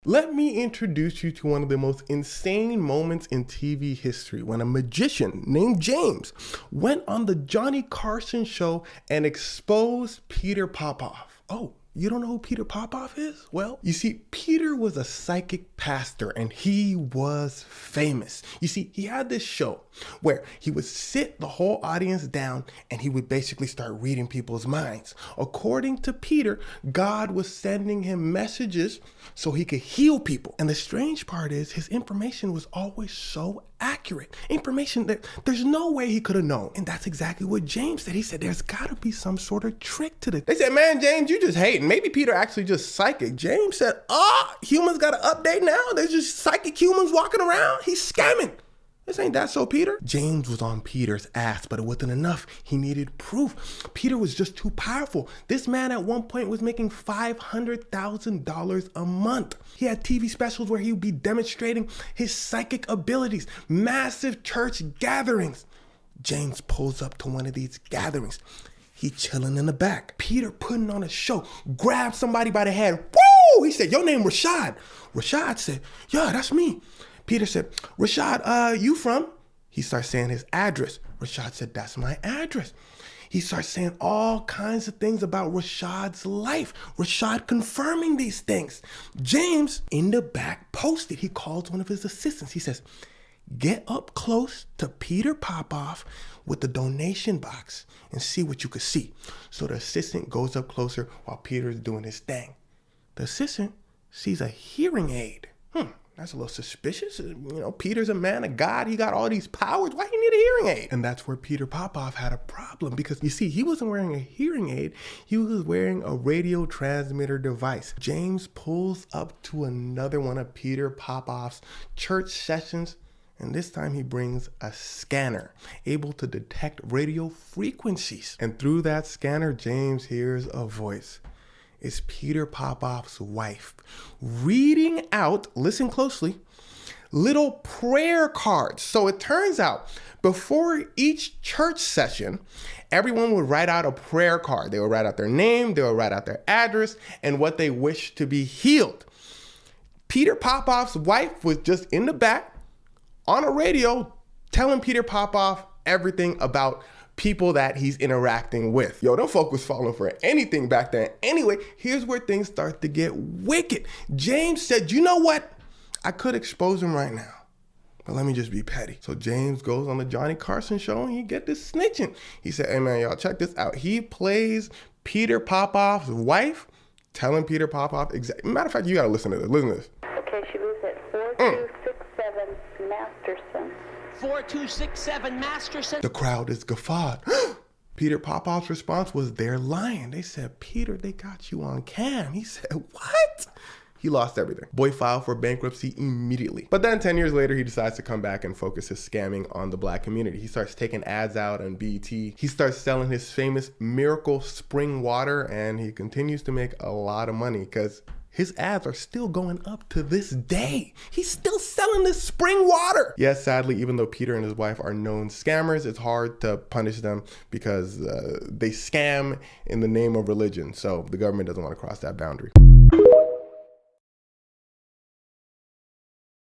Let me introduce you to one of the most insane moments in TV history when a magician named James went on the Johnny Carson show and exposed Peter Popoff. Oh, you don't know who Peter Popoff is? Well, you see, Peter was a psychic pastor and he was famous. You see, he had this show where he would sit the whole audience down and he would basically start reading people's minds. According to Peter, God was sending him messages so he could heal people. And the strange part is his information was always so accurate. Information that there's no way he could have known. And that's exactly what James said. He said, there's got to be some sort of trick to this. They said, man, James, you just hating. Maybe Peter actually just psychic. James said, humans got an update now. There's just psychic humans walking around. He's scamming. This ain't that so, Peter? James was on Peter's ass, but it wasn't enough. He needed proof. Peter was just too powerful. This man at one point was making $500,000 a month. He had TV specials where he would be demonstrating his psychic abilities, massive church gatherings. James pulls up to one of these gatherings. He chilling in the back. Peter putting on a show, grabbed somebody by the head. Woo! He said, your name Rashad. Rashad said, yeah, that's me. Peter said, Rashad, you from? He starts saying his address. Rashad said, that's my address. He starts saying all kinds of things about Rashad's life. Rashad confirming these things. James, in the back, posted. He calls one of his assistants. He says, get up close to Peter Popoff with the donation box and see what you could see. So the assistant goes up closer while Peter's doing his thing. The assistant sees a hearing aid. That's a little suspicious. You know, Peter's a man of God. He got all these powers. Why do you need a hearing aid? And that's where Peter Popoff had a problem because, you see, he wasn't wearing a hearing aid. He was wearing a radio transmitter device. James pulls up to another one of Peter Popoff's church sessions, and this time he brings a scanner able to detect radio frequencies. And through that scanner, James hears a voice. It's Peter Popoff's wife reading out, listen closely, little prayer cards. So it turns out before each church session, everyone would write out a prayer card. They would write out their name, they would write out their address and what they wish to be healed. Peter Popoff's wife was just in the back on a radio telling Peter Popoff everything about people that he's interacting with. Yo, them folk was falling for anything back then. Anyway, here's where things start to get wicked. James said, you know what? I could expose him right now, but let me just be petty. So James goes on the Johnny Carson show and he get this snitching. He said, hey man, y'all check this out. He plays Peter Popoff's wife telling Peter Popoff exactly. Matter of fact, you gotta listen to this. Listen to this. Okay, she lives at 4267 Masterson. 4267 Masterson. The crowd is guffawed. Peter Popoff's response was, they're lying. They said, Peter, they got you on cam. He said, what? He lost everything. Boy filed for bankruptcy immediately. But then 10 years later, he decides to come back and focus his scamming on the black community. He starts taking ads out on BET. He starts selling his famous Miracle Spring Water, and he continues to make a lot of money because his ads are still going up to this day. He's still selling this spring water. Yes, sadly, even though Peter and his wife are known scammers, it's hard to punish them because they scam in the name of religion. So the government doesn't want to cross that boundary.